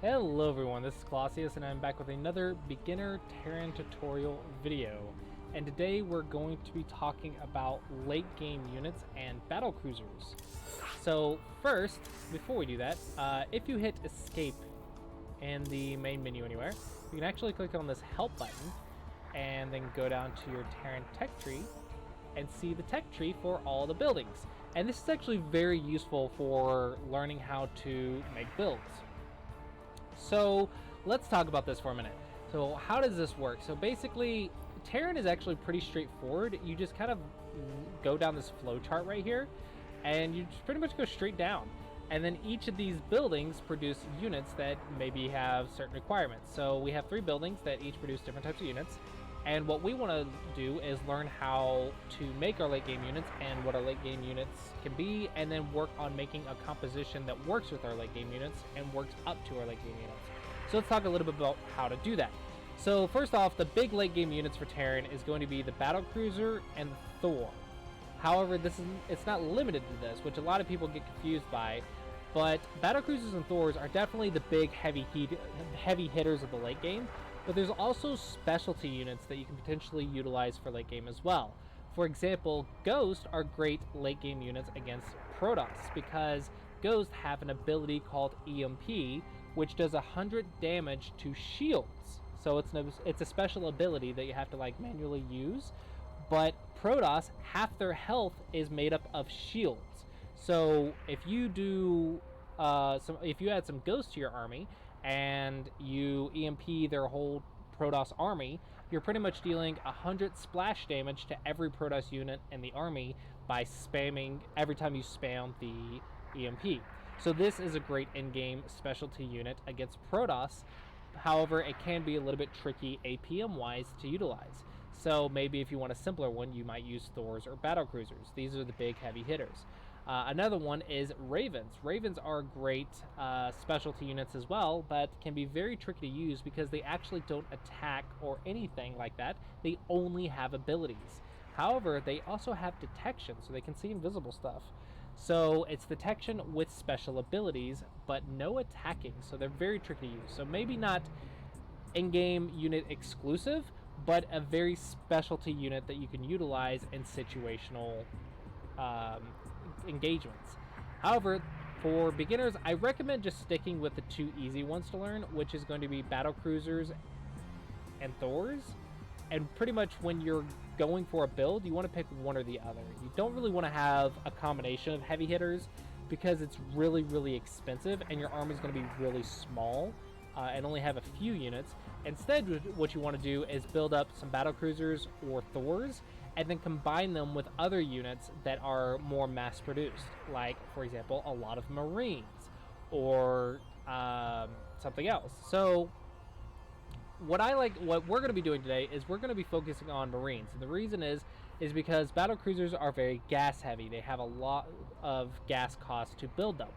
Hello everyone, this is Clausius and I'm back with another beginner Terran tutorial video. And today we're going to be talking about late game units and battle cruisers. So first, before we do that, if you hit escape in the main menu anywhere, you can actually click on this help button and then go down to your Terran tech tree and see the tech tree for all the buildings. And this is actually very useful for learning how to make builds. So let's talk about this for a minute. So how does this work? So basically, Terran is actually pretty straightforward. You just kind of go down this flow chart right here, and you just pretty much go straight down. And then each of these buildings produce units that maybe have certain requirements. So we have 3 buildings that each produce different types of units. And what we want to do is learn how to make our late game units and what our late game units can be, and then work on making a composition that works with our late game units and works up to our late game units. So let's talk a little bit about how to do that. So first off, the big late game units for Terran is going to be the Battlecruiser and the Thor. However, it's not limited to this, which a lot of people get confused by. But Battlecruisers and Thors are definitely the big heavy hitters of the late game. But there's also specialty units that you can potentially utilize for late game as well. For example, Ghosts are great late game units against Protoss because Ghosts have an ability called EMP, which does 100 damage to shields. So it's a special ability that you have to manually use. But Protoss, half their health is made up of shields. So if you do if you add some Ghosts to your army and you EMP their whole Protoss army, you're pretty much dealing 100 splash damage to every Protoss unit in the army by spamming every time you spam the EMP. So this is a great in-game specialty unit against Protoss. However, it can be a little bit tricky APM-wise to utilize. So maybe if you want a simpler one, you might use Thors or Battlecruisers. These are the big heavy hitters. Another one is Ravens. Ravens are great specialty units as well, but can be very tricky to use because they actually don't attack or anything like that. They only have abilities. However, they also have detection, so they can see invisible stuff. So it's detection with special abilities, but no attacking, so they're very tricky to use. So maybe not in-game unit exclusive, but a very specialty unit that you can utilize in situational engagements. However, for beginners, I recommend just sticking with the 2 easy ones to learn, which is going to be Battlecruisers and Thors. And pretty much when you're going for a build, you want to pick one or the other. You don't really want to have a combination of heavy hitters because it's really, really expensive and your army is going to be really small and only have a few units. Instead, what you want to do is build up some Battlecruisers or Thors and then combine them with other units that are more mass-produced, like, for example, a lot of Marines or something else. So what we're going to be doing today is we're going to be focusing on Marines. And the reason is because Battlecruisers are very gas heavy. They have a lot of gas costs to build them.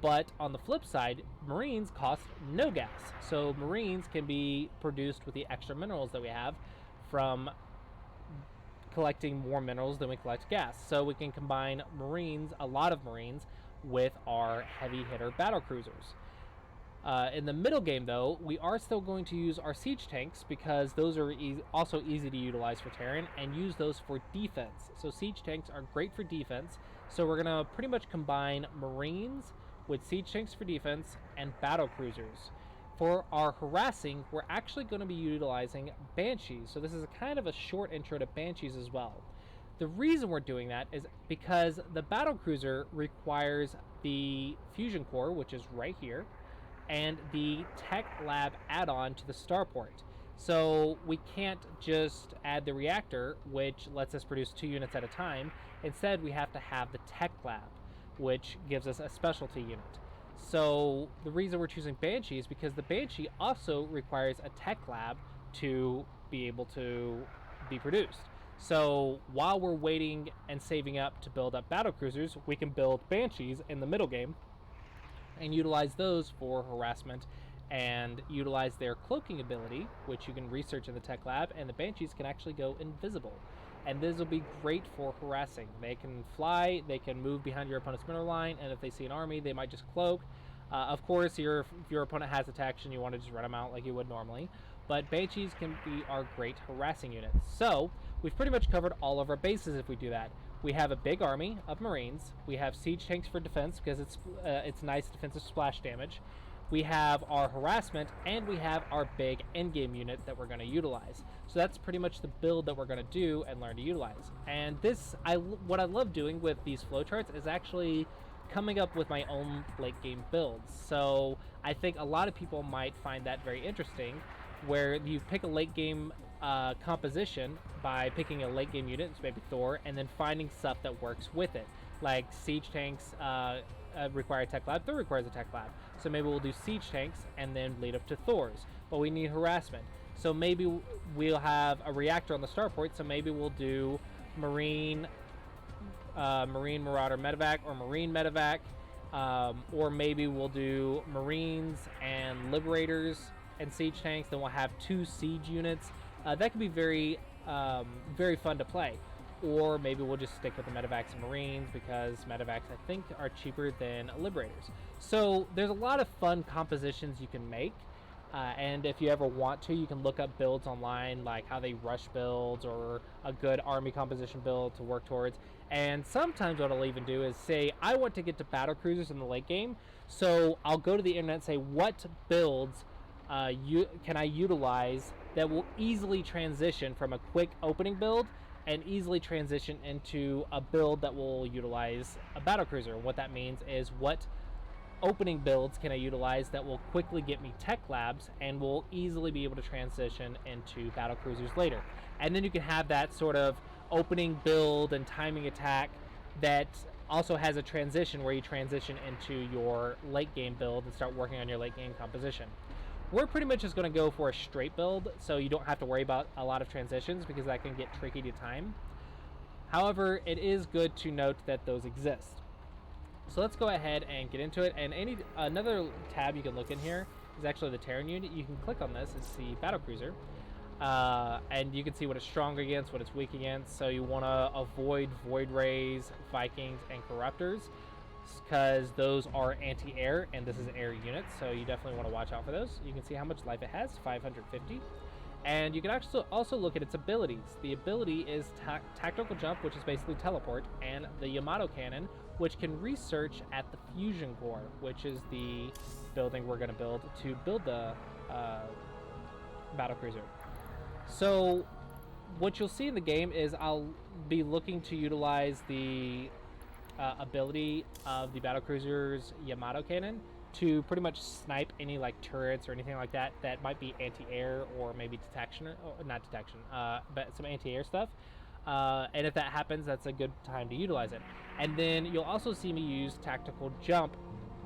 But on the flip side, Marines cost no gas. So Marines can be produced with the extra minerals that we have from collecting more minerals than we collect gas. So we can combine a lot of Marines, with our heavy hitter Battlecruisers. In the middle game, though, we are still going to use our siege tanks because those are also easy to utilize for Terran and use those for defense. So siege tanks are great for defense. So we're going to pretty much combine Marines with siege tanks for defense and Battlecruisers. For our harassing, we're actually going to be utilizing Banshees. So this is kind of a short intro to Banshees as well. The reason we're doing that is because the Battlecruiser requires the fusion core, which is right here, and the tech lab add-on to the starport. So we can't just add the reactor, which lets us produce 2 units at a time. Instead, we have to have the tech lab, which gives us a specialty unit. So the reason we're choosing Banshee is because the Banshee also requires a tech lab to be able to be produced. So while we're waiting and saving up to build up Battlecruisers, we can build Banshees in the middle game and utilize those for harassment and utilize their cloaking ability, which you can research in the tech lab, and the Banshees can actually go invisible. And this will be great for harassing. They can fly, they can move behind your opponent's mineral line, and if they see an army, they might just cloak. Of course, if your opponent has attacks and you want to just run them out like you would normally. But Banshees can be our great harassing units. So we've pretty much covered all of our bases if we do that. We have a big army of Marines. We have siege tanks for defense because it's nice defensive splash damage. We have our harassment, and we have our big endgame unit that we're going to utilize. So that's pretty much the build that we're going to do and learn to utilize. And what I love doing with these flowcharts is actually coming up with my own late game builds. So I think a lot of people might find that very interesting, where you pick a late game composition by picking a late game unit, so maybe Thor, and then finding stuff that works with it. Like siege tanks require a tech lab, Thor requires a tech lab. So maybe we'll do siege tanks and then lead up to Thor's. But we need harassment. So maybe we'll have a reactor on the starport, so maybe we'll do Marine Marauder Medevac or Marine Medevac, or maybe we'll do Marines and Liberators and siege tanks. Then we'll have 2 siege units. That could be very fun to play. Or maybe we'll just stick with the Medevacs and Marines because Medevacs, I think, are cheaper than Liberators. So there's a lot of fun compositions you can make. And if you ever want to, you can look up builds online, like how they rush builds or a good army composition build to work towards. And sometimes what I'll even do is say, I want to get to battle cruisers in the late game. So I'll go to the internet and say, what builds can I utilize that will easily transition from a quick opening build and easily transition into a build that will utilize a battle cruiser. What that means is, what opening builds can I utilize that will quickly get me tech labs and will easily be able to transition into battle cruisers later. And then you can have that sort of opening build and timing attack that also has a transition where you transition into your late game build and start working on your late game composition. We're pretty much just going to go for a straight build, so you don't have to worry about a lot of transitions because that can get tricky to time. However, it is good to note that those exist. So let's go ahead and get into it. And another tab you can look in here is actually the Terran unit. You can click on this and see Battlecruiser. And you can see what it's strong against, what it's weak against. So you want to avoid Void Rays, Vikings, and Corruptors, because those are anti-air, and this is air units, so you definitely want to watch out for those. You can see how much life it has, 550. And you can also look at its abilities. The ability is Tactical Jump, which is basically teleport, and the Yamato Cannon, which can research at the Fusion Core, which is the building we're going to build the Battlecruiser. So what you'll see in the game is I'll be looking to utilize the ability of the Battlecruiser's Yamato Cannon to pretty much snipe any like turrets or anything like that that might be anti-air or maybe detection, or not detection, but some anti-air stuff. And if that happens, that's a good time to utilize it. And then you'll also see me use Tactical Jump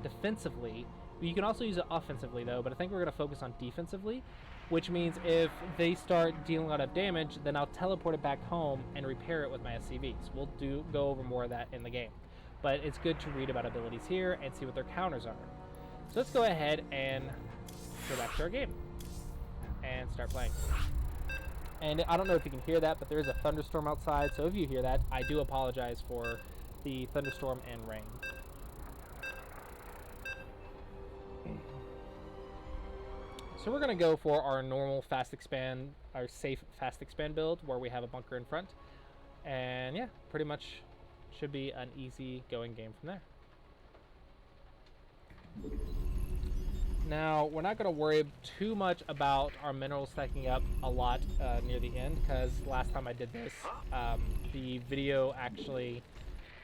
defensively. You can also use it offensively though, but I think we're going to focus on defensively, which means if they start dealing a lot of damage, then I'll teleport it back home and repair it with my SCVs. We'll go over more of that in the game. But it's good to read about abilities here and see what their counters are. So let's go ahead and go back to our game and start playing. And I don't know if you can hear that, but there is a thunderstorm outside, so if you hear that, I do apologize for the thunderstorm and rain. So we're going to go for our normal fast expand, our safe fast expand build, where we have a bunker in front. And yeah, pretty much should be an easy going game from there. Now, we're not going to worry too much about our minerals stacking up a lot near the end, because last time I did this, the video actually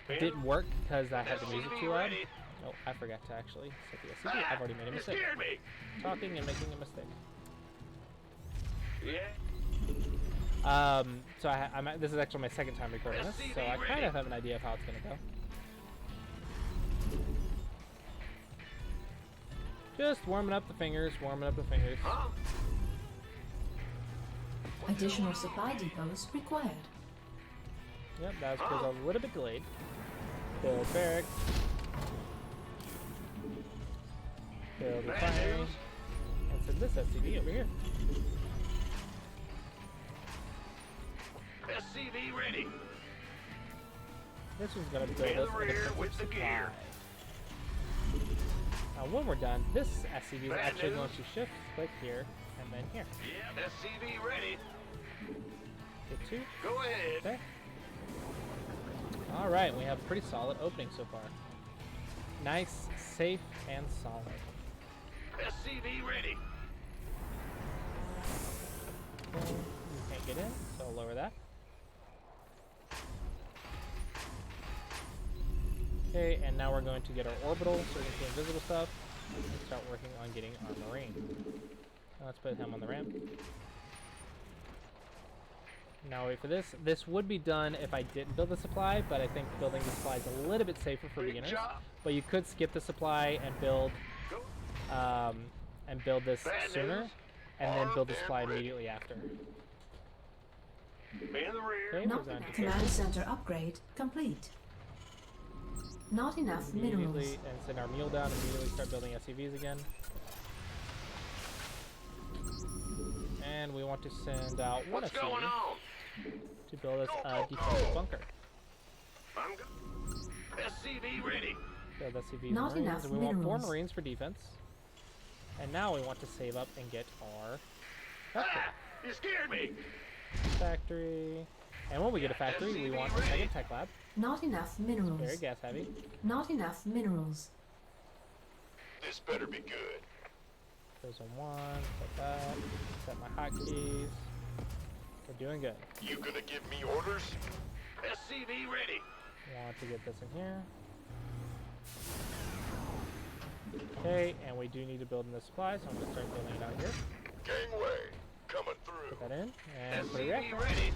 didn't work because I had the music too loud. Oh, I forgot to actually set the SCV. I've already made a mistake. Talking and making a mistake. So this is actually my second time recording this, so I kind of have an idea of how it's going to go. Just warming up the fingers, warming up the fingers. Additional supply depots required. Yep, that's because I was a little bit delayed. Build barracks. Build refinery. And send this SCV over here. SCV ready. This one's gonna build us with the gear. I when we're done, this SCV is actually going to shift, click here, and then here. Yeah, SCV ready. Get 2. Go ahead. Okay. All right, we have a pretty solid opening so far. Nice, safe, and solid. SCV ready. Okay, you can't get in, so I'll lower that. Okay, and now we're going to get our orbital, so we can see invisible stuff, and start working on getting our marine. Now let's put him on the ramp. Now wait for this. This would be done if I didn't build the supply, but I think building the supply is a little bit safer for beginners. But you could skip the supply and build this sooner, and then build the supply immediately after. In the rear. Okay, Not command center upgrade complete. Not enough minerals. Immediately, and send our mule down, immediately start building SCVs again. And we want to send out one What's SCV going on? to build us a defensive bunker. I'm SCV ready. Build SCVs and Not marines, enough and we want 4 minerals. marines for defense. And now we want to save up and get our factory. Ah, you scared me. Factory. And when we get a factory, we want a second tech lab. Not enough minerals. Very gas heavy. Not enough minerals. This better be good. Goes on 1, set that, set my hotkeys. We're doing good. You gonna give me orders? SCV ready. Want to get this in here. Okay, and we do need to build in the supply, so I'm going to start building it out here. Gangway coming through. Put that in, and put it SCV back. ready.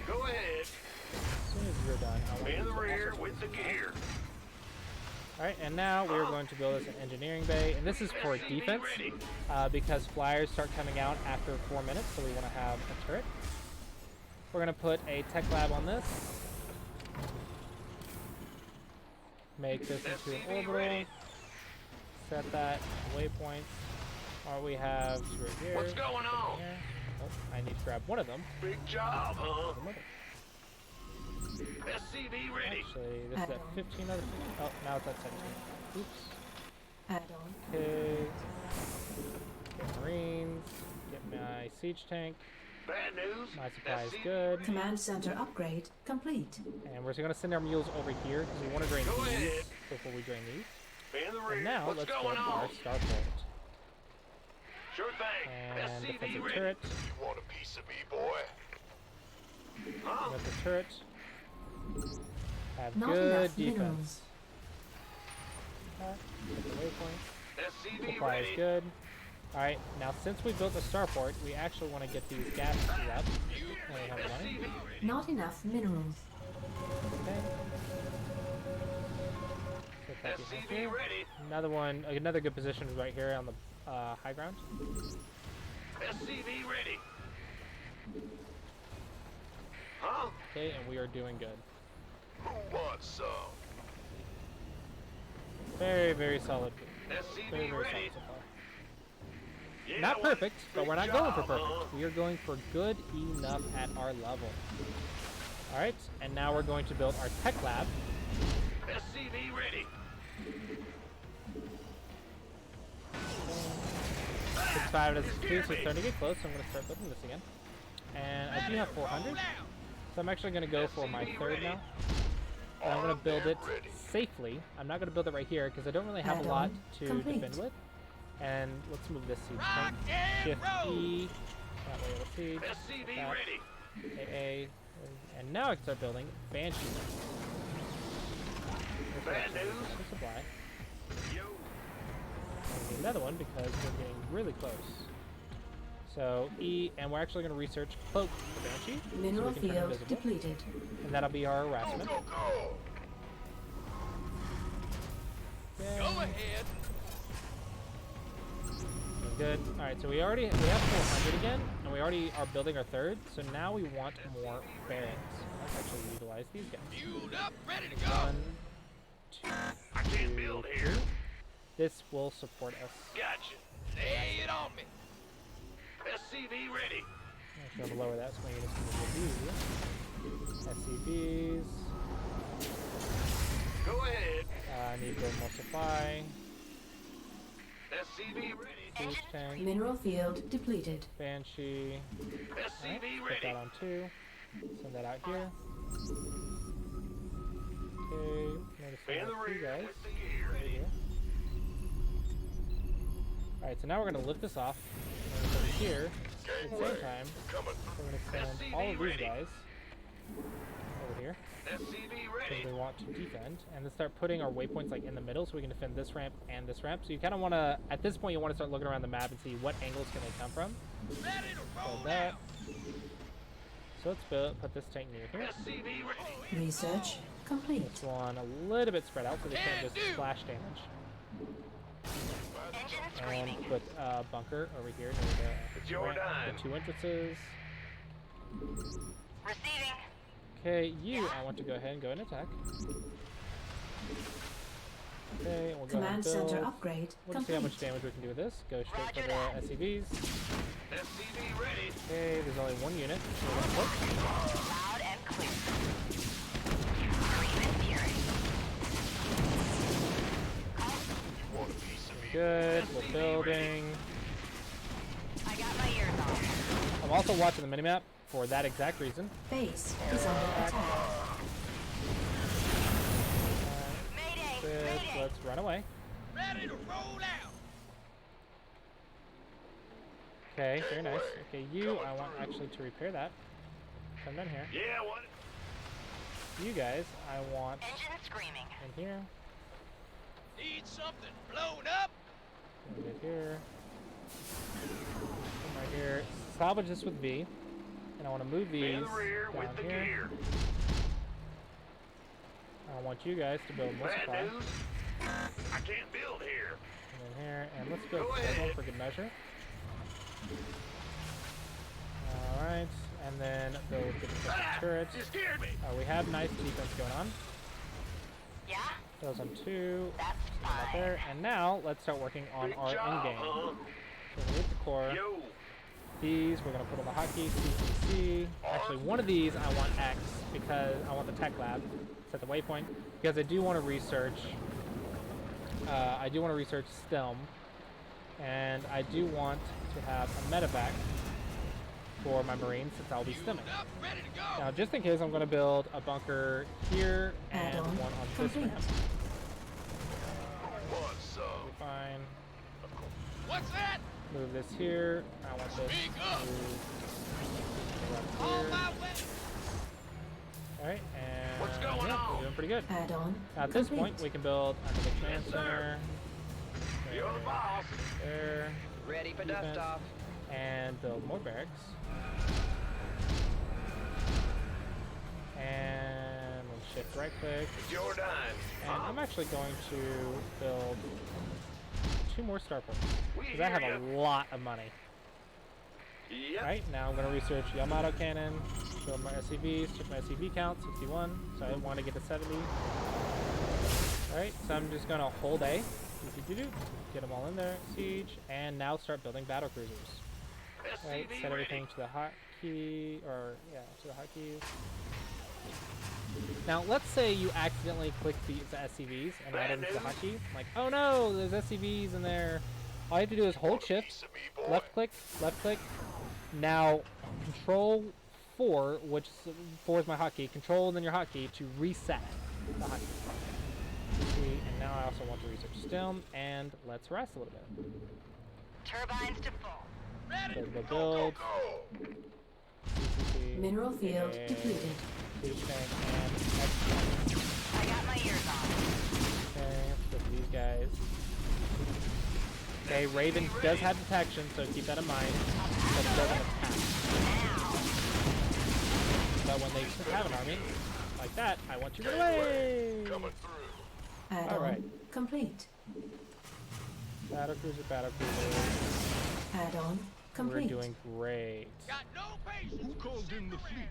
Go ahead. As soon as you're done, I want In you the to rear also with the gear. Alright, and now we're going to build us an engineering bay, and this is for defense, because flyers start coming out after 4 minutes, so we want to have a turret. We're going to put a tech lab on this. Make this into an orbital. Set that waypoints. Or we have two right here. What's going on? Here. Oh, I need to grab one of them. Big job, huh? Another. SCV ready. Actually, this is at 15 other. Oh, now it's at 17. Oops. Add-on. Okay. Get marines. Get my siege tank. Bad news. My supply is SCV good. Command center upgrade complete. And we're going to send our mules over here because we want to drain Go these ahead. before we drain these. In the rear. And now What's let's going build on? our starport. Sure thing. And SCV defensive ready. turret. You want a piece of me, boy? Huh? Got the turret. Have Not good enough defense. minerals. Get the waypoint. SCV Supply is ready. good. Alright, now since we built the starport, we actually want to get these gas up. When we have the money. SCV ready. Not enough minerals. Okay. Put that behind SCV here. ready. Another one, another good position is right here on the high ground. SCV ready. Huh? Okay, and we are doing good. Who wants some? Very, very solid. SCV Very, very ready. solid so far. Yeah, Not well, perfect, but big we're not going for job, perfect. huh? We are going for good enough at our level. Alright, and now we're going to build our tech lab. SCV ready. 65 as 2, so it's starting to get close, so I'm going to start building this again. And I do have 400, so I'm actually going to go for my third now. And I'm going to build it safely. I'm not going to build it right here because I don't really have a lot to defend with. And let's move this siege tank. Shift E. That way it'll siege. SCV That. ready. AA. And now I can start building Banshee. Bad news. Supply. Yo. And need another one because we're getting really close. So E, and we're actually going to research cloak for Banshee. Mineral so we can turn field invisible. depleted. And that'll be our harassment. Go, go, Okay. go. Go ahead. Good. All right, so we have 400 again, and we already are building our third. So now we want more barracks. Let's actually utilize these guys. Fueled up, ready to go. 1, 2, I can't build here. 3. This will support us. Gotcha. Lay it on me. SCV ready. I'm going to lower that so my units can move these. SCVs. Go ahead. I need to build more supply. SCV ready. Siege tank. Mineral field depleted. Banshee. SCV Put ready. that on 2. Send that out here. Okay, notice I In have the 2 rear guys with the gear over ready. here. Alright, so now we're going to lift this off. And over here, at the same time, Coming. we're going to send all of these guys over here. SCV Because ready. they want to defend, and then start putting our waypoints like in the middle so we can defend this ramp and this ramp. So you kind of want to, at this point, you want to start looking around the map and see what angles can they come from. Ready to roll So that. out. So let's put this tank near here. SCV ready. Research complete. This one a little bit spread out so they can't just splash damage. And put a bunker over here near It's the, your ramp, dime. the 2 entrances. Receiving. Okay, you, I want to go ahead and go and attack. Okay, we'll go ahead Command and build. center upgrade We'll see how much complete. damage we can do with this. Go straight Roger for that. the SCVs. SCV ready. Okay, there's only 1 unit. So we're gonna put. Loud and clear. Scream and fury. Want a piece of me? Good, we're building. I got my ears on. I'm also watching the minimap for that exact reason. Base is under attack. Mayday. Good, Mayday. let's run away. Ready to roll out. Okay, very nice. Okay, you, I want actually to repair that. Come down here. Yeah, what? You guys, I want Engine screaming. in here. Need something blown up? Right here. Come right here. Salvage this with V. And I want to move these In the rear down with the here. gear. I want you guys to build more Bad supply. news. I can't build here. And then here, and let's build Go this one ahead. for good measure. Alright, and then build the defensive turret. You scared me. We have nice defense going on. Yeah? Those on 2. That's Put them up fine. there. And now, let's start working on Big our job, endgame. huh? So we need the core. Yo. These, we're going to put on the hotkey, CCC. Actually, one of these I want X because I want the tech lab. Set the waypoint. Because I do want to research. STEM. And I do want to have a medevac for my Marines since I'll be stemming. Up, ready to go. Now, just in case, I'm going to build a bunker here and Add-on one on this complete. ramp. What's up? Be fine. What's that? Move this here. I want this Speak up. moved On right my here. way. Alright, and What's going yeah, on? we're doing pretty good. Add-on Now, at this complete. point, we can build another command Yes, sir. center. You're the boss. There. Ready for Defense, dust off. and build more barracks. And we'll shift right click. It's your dime. And I'm actually going to build 2 more starports. We Because I have hear a lot of money. Yep. Right, now I'm going to research Yamato cannon, build my SCVs, check my SCV count, 61. So I want to get to 70. Alright, so I'm just going to hold A. Get them all in there, siege, and now start building battle cruisers. Right, SCV set everything ready. to the hotkey, or yeah, to the hotkeys. Now, let's say you accidentally click the SCVs and add them to the hotkey. Like, oh no, there's SCVs in there. All you have to do is hold Want a shift, piece of me, boy? left click. Now, control 4, which 4 is my hotkey. Control and then your hotkey to reset the hotkey. And now I also want to research STEM, and let's rest a little bit. Turbines to full. Ready. Build, Go, build, go, go. CCC, Mineral field and depleted. siege tank, and X. I got my ears on. Okay, let's go for these guys. Okay, Raven does have detection, so keep that in mind. But it doesn't attack. Now. But when they have an army like that, I want you to run away! Coming through. Add-on Alright. complete. Battle cruiser, battle cruiser. Add-on We're complete. doing great. Got no patience. Who called in the fleet?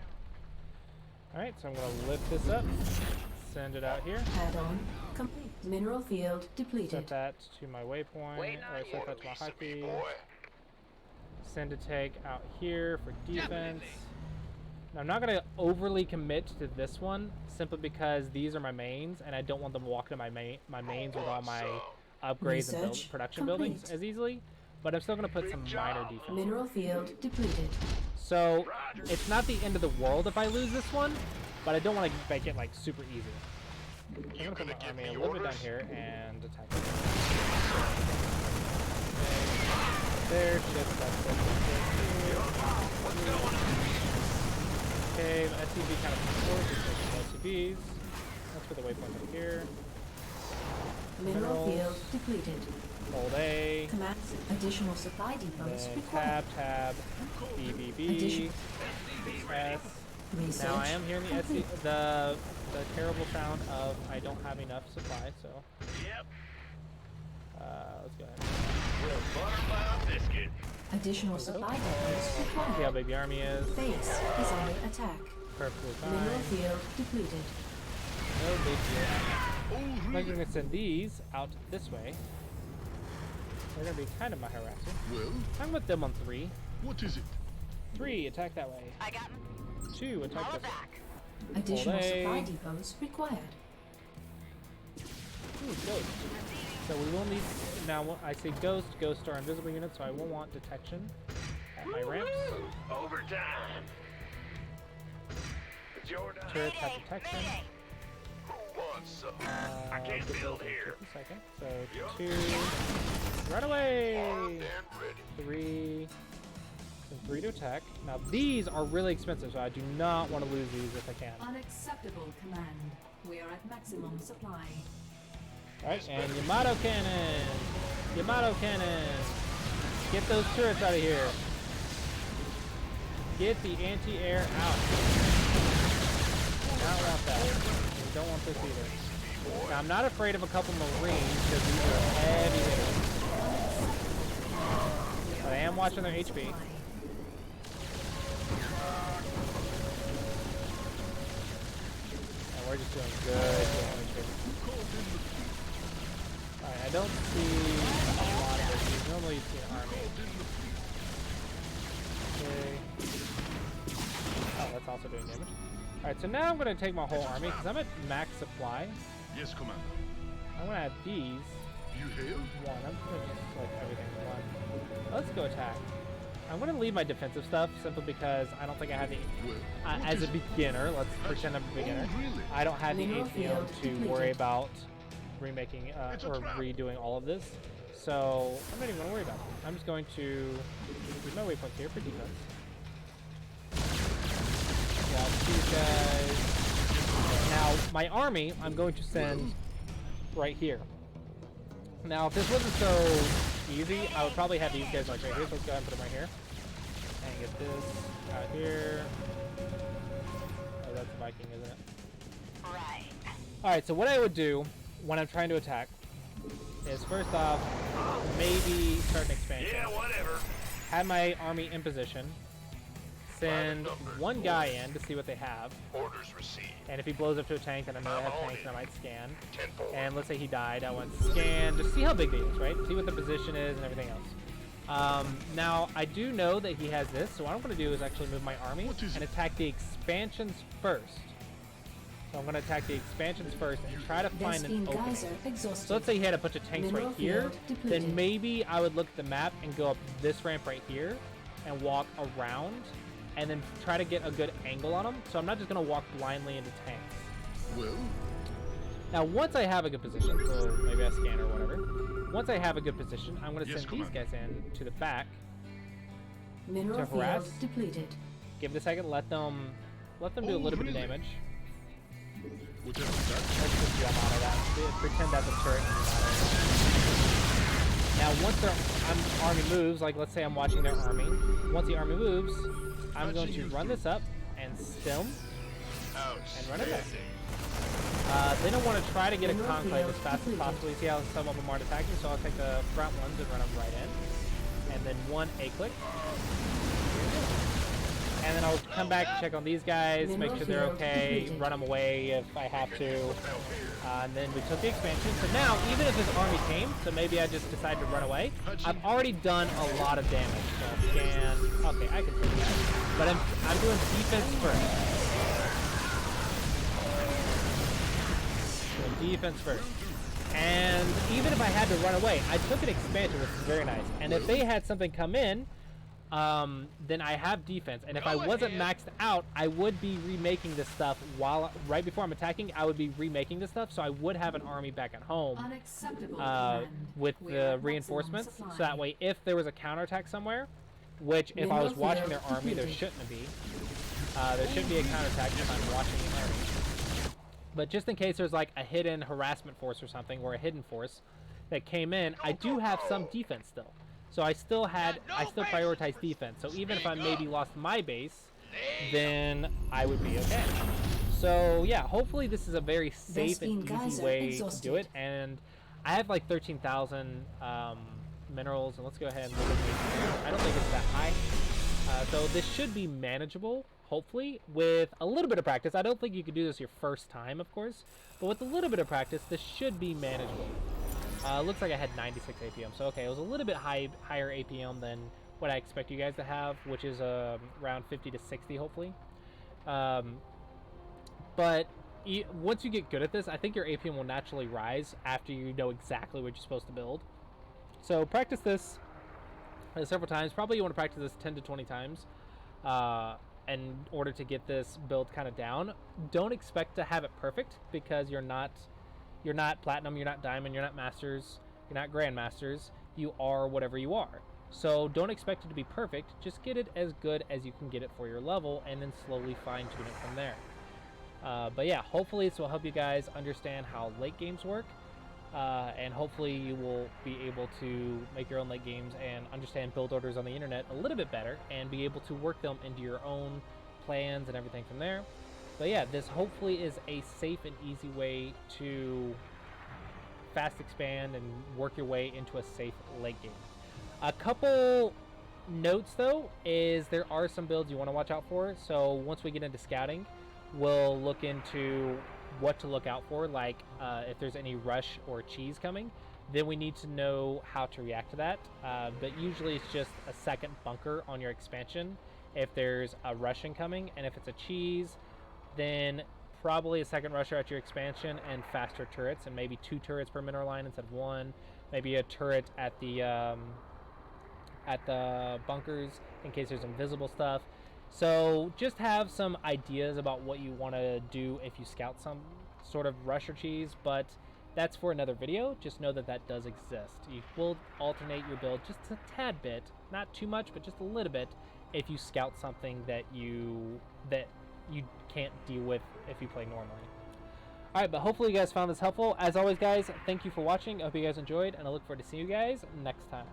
Alright, so I'm gonna lift this up, send it out here, Add-on complete. Mineral field set depleted. that to my waypoint, Waiting or on set that to my Piece of me, hotkey, boy. send a tank out here for defense, Now, I'm not going to overly commit to this one simply because these are my mains, and I don't want them walking to my mains with all my upgrades and production buildings as easily. But I'm still going to put some minor defense. Mineral field depleted. So it's not the end of the world if I lose this one, but I don't want to make it like super easy. I'm going to put my army a little bit down here and attack it. There, shift, that's okay, my SCV kind of supports the SCVs. That's for the waypoint up here. Mineral field depleted. Hold A. Commands additional supply depots required. Tab, BBB, S. Research Now I am hearing the terrible sound of I don't have enough supply, so. Yep. Let's go ahead. We'll butter my biscuit. Additional supply depots See how required. big the army is. Base is under attack. Perfectly Mineral fine. field depleted. No big deal. Oh, I'm going to send these out this way. They're going to be kind of my harasser. Well, I'm with them on 3. what is it? 3, attack that way. I got 2, attack all this way. back. Additional Olay. supply depots required. Ooh, ghost. So we will need, now I say ghost, ghosts are invisible units, so I will want detection at my ramps. overtime. It's your time. Turrets have Mayday, detection. mayday. Who wants some? I I'll can't get build those in here. just a second. So 2, run away! Armed and ready. 3, and 3 to attack. Now these are really expensive, so I do not want to lose these if I can. Unacceptable, command. We are at maximum supply. Alright, and Yamato cannon! Yamato cannon! Get those turrets out of here! Get the anti-air out! Do not want that. We don't want this either. Now, I'm not afraid of a couple Marines, because these are heavy hitters. But I am watching their HP. And we're just doing good damage here. Alright, I don't see a lot of issues. Normally you see an army. Okay. Oh, that's also doing damage. Alright, so now I'm going to take my whole army, because I'm at max supply. Yes, Commander. I'm going to add these. You hail? 1. I'm going to just select everything in 1. Let's go attack. I'm going to leave my defensive stuff, simply because I don't think I have the... Well, as a beginner, let's pretend I'm a beginner. Oh, really? I don't have the Mineral ATM field to depleted. worry about remaking It's a or trap. redoing all of this. So I'm not even going to worry about it. I'm just going to use my waypoint here for defense. Watch these guys. Now, my army, I'm going to send right here. Now, if this wasn't so easy, I would probably have these guys like right here. So let's go ahead and put them right here. And get this out here. Oh, that's Viking, isn't it? Right. Alright, so what I would do when I'm trying to attack is first off, maybe start an expansion. Yeah, whatever. Have my army in position. Send one guy in to see what they have. Orders received. And if he blows up to a tank, then I know they have tanks and I might scan. 10-4. And let's say he died, I want to scan, just see how big he is, right? See what the position is and everything else. Now, I do know that he has this, so what I'm going to do is actually move my army and attack the expansions first. So I'm going to attack the expansions first and try to find an Vespine opening. geyser exhausted. So let's say he had a bunch of tanks Mineral right here, field depleted. then maybe I would look at the map and go up this ramp right here and walk around and then try to get a good angle on them. So I'm not just going to walk blindly into tanks. Well, Now, once I have a good position, so maybe I scan or whatever, once I have a good position, I'm going to Yes, send these guys in to the back, Mineral to field harass. depleted. give it a second, let them do a Oh, little bit of really? damage. whatever that. Let's just jump out of that. Pretend that's a turret and jump out of it. Now, once their army moves, like let's say I'm watching their army, once the army moves, I'm going to run this up and stem and run it back. Then I want to try to get a conclave as fast as possible. You see how some of them aren't attacking, so I'll take the front ones and run them right in. And then one A-click. and then I'll come back and check on these guys, make sure they're okay, run them away if I have to, and then we took the expansion. So now, even if this army came, so maybe I just decide to run away, I've already done a lot of damage. So scan, okay, I can do that, but I'm doing defense first. Doing defense first. And even if I had to run away, I took an expansion, which is very nice. And if they had something come in, then I have defense. And if I wasn't maxed out, I would be remaking this stuff right before I'm attacking, I would be remaking this stuff. So I would have an army back at home with the reinforcements. So that way, if there was a counterattack somewhere, which if I was watching their army, there shouldn't be. There shouldn't be a counterattack if I'm watching the army. But just in case there's like a hidden harassment force or something, or a hidden force that came in, I do have some defense still. So I still prioritize defense. So even if I maybe lost my base, then I would be okay. So yeah, hopefully this is a very safe and easy way to do it. And I have like 13,000 minerals, and let's go ahead and look at the, I don't think it's that high. So this should be manageable. Hopefully, with a little bit of practice. I don't think you could do this your first time, of course, but with a little bit of practice, this should be manageable. Looks like I had 96 APM, so okay, it was a little bit higher APM than what I expect you guys to have, which is around 50 to 60, hopefully. But once you get good at this, I think your APM will naturally rise after you know exactly what you're supposed to build. So practice this several times. Probably you want to practice this 10 to 20 times. In order to get this build kind of down. Don't expect to have it perfect, because you're not platinum, you're not diamond, you're not masters, you're not grandmasters, you are whatever you are. So don't expect it to be perfect, just get it as good as you can get it for your level, and then slowly fine tune it from there. But yeah, hopefully this will help you guys understand how late games work, and hopefully you will be able to make your own late games and understand build orders on the internet a little bit better, and be able to work them into your own plans and everything from there. But yeah, this hopefully is a safe and easy way to fast expand and work your way into a safe late game. A couple notes though is there are some builds you want to watch out for. So once we get into scouting, we'll look into what to look out for, like if there's any rush or cheese coming, then we need to know how to react to that. But usually it's just a second bunker on your expansion if there's a rush incoming, and if it's a cheese, then probably a second rusher at your expansion and faster turrets, and maybe 2 turrets per mineral line instead of 1. Maybe a turret at the bunkers in case there's invisible stuff. So just have some ideas about what you want to do if you scout some sort of rush or cheese, but that's for another video. Just know that that does exist. You will alternate your build just a tad bit, not too much, but just a little bit, if you scout something that you can't deal with if you play normally. Alright, but hopefully you guys found this helpful. As always, guys, thank you for watching. I hope you guys enjoyed, and I look forward to seeing you guys next time.